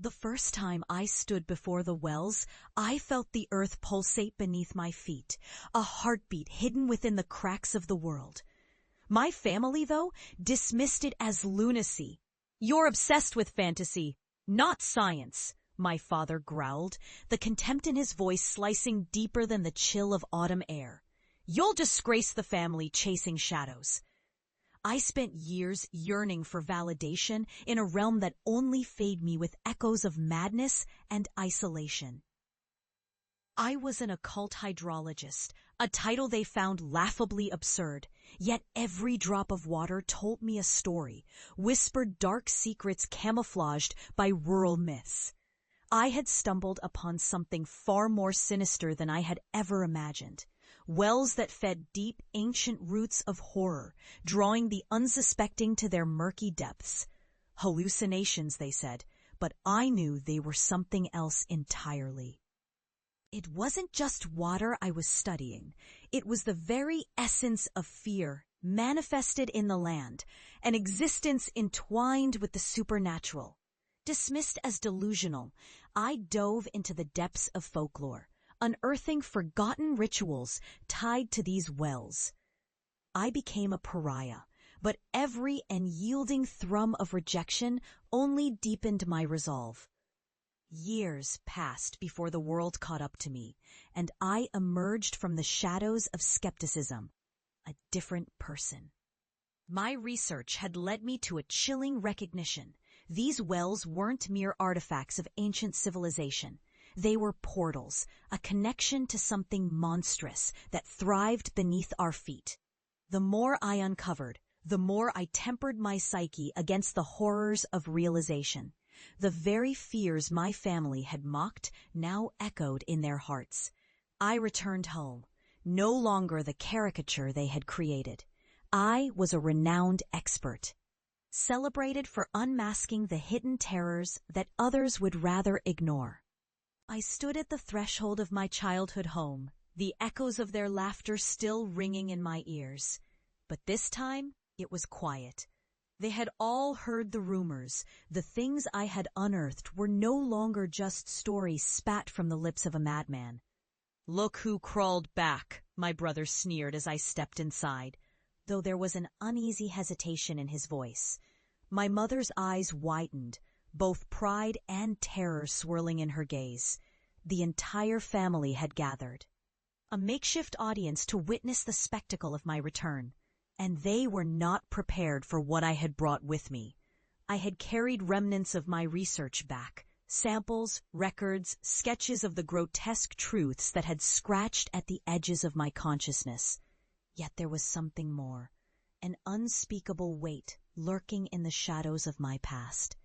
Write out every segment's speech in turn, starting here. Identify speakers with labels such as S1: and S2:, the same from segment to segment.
S1: The first time I stood before the wells, I felt the earth pulsate beneath my feet, a heartbeat hidden within the cracks of the world. My family, though, dismissed it as lunacy. "You're obsessed with fantasy, not science," my father growled, the contempt in his voice slicing deeper than the chill of autumn air. "You'll disgrace the family chasing shadows." I spent years yearning for validation in a realm that only fed me with echoes of madness and isolation. I was an occult hydrologist, a title they found laughably absurd, yet every drop of water told me a story, whispered dark secrets camouflaged by rural myths. I had stumbled upon something far more sinister than I had ever imagined. Wells that fed deep, ancient roots of horror, drawing the unsuspecting to their murky depths. Hallucinations, they said, but I knew they were something else entirely. It wasn't just water I was studying. It was the very essence of fear, manifested in the land, an existence entwined with the supernatural. Dismissed as delusional, I dove into the depths of folklore, unearthing forgotten rituals tied to these wells. I became a pariah, but every unyielding thrum of rejection only deepened my resolve. Years passed before the world caught up to me, and I emerged from the shadows of skepticism, a different person. My research had led me to a chilling recognition. These wells weren't mere artifacts of ancient civilization. They were portals, a connection to something monstrous that thrived beneath our feet. The more I uncovered, the more I tempered my psyche against the horrors of realization. The very fears my family had mocked now echoed in their hearts. I returned home, no longer the caricature they had created. I was a renowned expert, celebrated for unmasking the hidden terrors that others would rather ignore. I stood at the threshold of my childhood home, the echoes of their laughter still ringing in my ears. But this time, it was quiet. They had all heard the rumors. The things I had unearthed were no longer just stories spat from the lips of a madman. "Look who crawled back," my brother sneered as I stepped inside, though there was an uneasy hesitation in his voice. My mother's eyes widened, both pride and terror swirling in her gaze. The entire family had gathered, a makeshift audience to witness the spectacle of my return. And they were not prepared for what I had brought with me. I had carried remnants of my research back, samples, records, sketches of the grotesque truths that had scratched at the edges of my consciousness. Yet there was something more, an unspeakable weight lurking in the shadows of my past.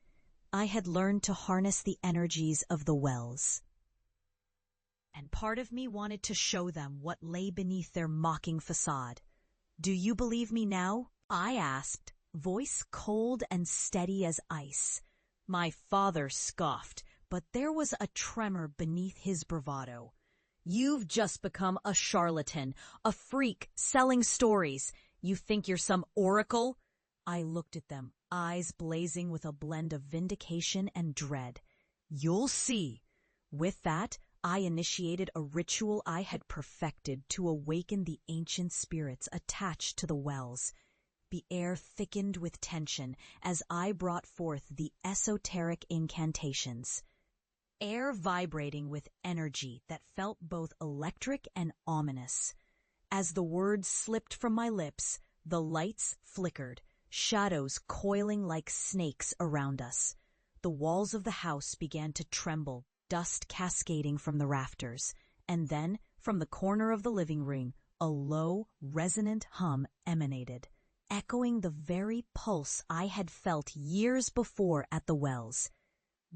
S1: I had learned to harness the energies of the wells. And part of me wanted to show them what lay beneath their mocking facade. "Do you believe me now?" I asked, voice cold and steady as ice. My father scoffed, but there was a tremor beneath his bravado. "You've just become a charlatan, a freak selling stories. You think you're some oracle?" I looked at them, eyes blazing with a blend of vindication and dread. "You'll see." With that, I initiated a ritual I had perfected to awaken the ancient spirits attached to the wells. The air thickened with tension as I brought forth the esoteric incantations. Air vibrating with energy that felt both electric and ominous. As the words slipped from my lips, the lights flickered, shadows coiling like snakes around us. The walls of the house began to tremble, dust cascading from the rafters, and then, from the corner of the living room, a low, resonant hum emanated, echoing the very pulse I had felt years before at the wells.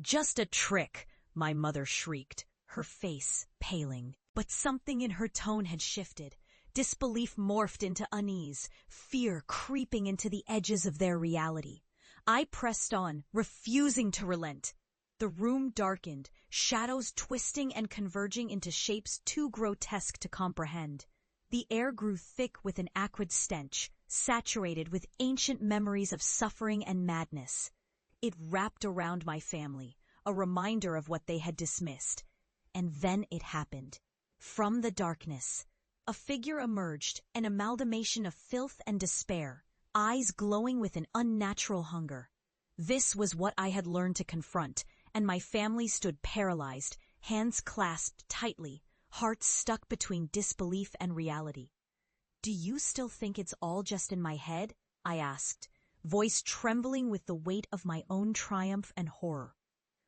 S1: "Just a trick," my mother shrieked, her face paling. But something in her tone had shifted. Disbelief morphed into unease, fear creeping into the edges of their reality. I pressed on, refusing to relent. The room darkened, shadows twisting and converging into shapes too grotesque to comprehend. The air grew thick with an acrid stench, saturated with ancient memories of suffering and madness. It wrapped around my family, a reminder of what they had dismissed. And then it happened. From the darkness, a figure emerged, an amalgamation of filth and despair, eyes glowing with an unnatural hunger. This was what I had learned to confront, and my family stood paralyzed, hands clasped tightly, hearts stuck between disbelief and reality. "Do you still think it's all just in my head?" I asked, voice trembling with the weight of my own triumph and horror.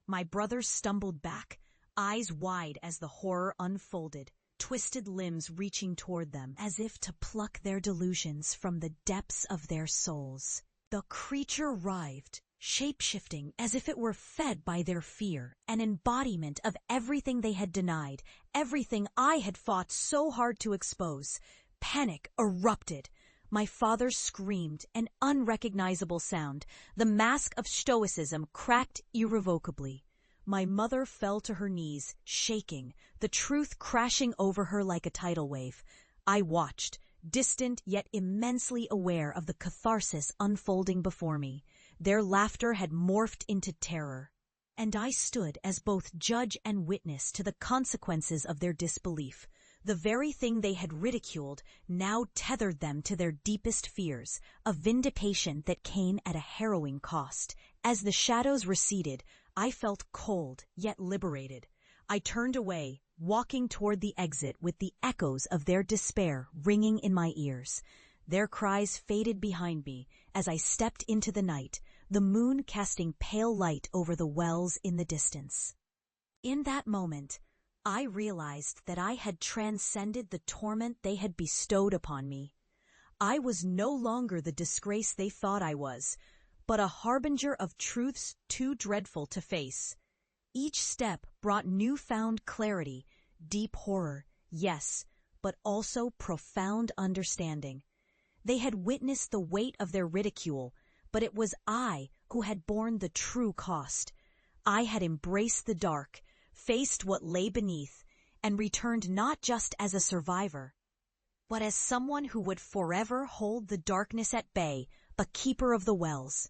S1: My brothers stumbled back, eyes wide as the horror unfolded, twisted limbs reaching toward them as if to pluck their delusions from the depths of their souls. The creature writhed, shape-shifting as if it were fed by their fear, an embodiment of everything they had denied, everything I had fought so hard to expose. Panic erupted. My father screamed, an unrecognizable sound. The mask of stoicism cracked irrevocably. My mother fell to her knees, shaking, the truth crashing over her like a tidal wave. I watched, distant yet immensely aware of the catharsis unfolding before me. Their laughter had morphed into terror, and I stood as both judge and witness to the consequences of their disbelief. The very thing they had ridiculed now tethered them to their deepest fears, a vindication that came at a harrowing cost. As the shadows receded, I felt cold yet liberated. I turned away, walking toward the exit with the echoes of their despair ringing in my ears. Their cries faded behind me as I stepped into the night, the moon casting pale light over the wells in the distance. In that moment, I realized that I had transcended the torment they had bestowed upon me. I was no longer the disgrace they thought I was, but a harbinger of truths too dreadful to face. Each step brought newfound clarity, deep horror, yes, but also profound understanding. They had witnessed the weight of their ridicule, but it was I who had borne the true cost. I had embraced the dark, faced what lay beneath, and returned not just as a survivor, but as someone who would forever hold the darkness at bay, a keeper of the wells.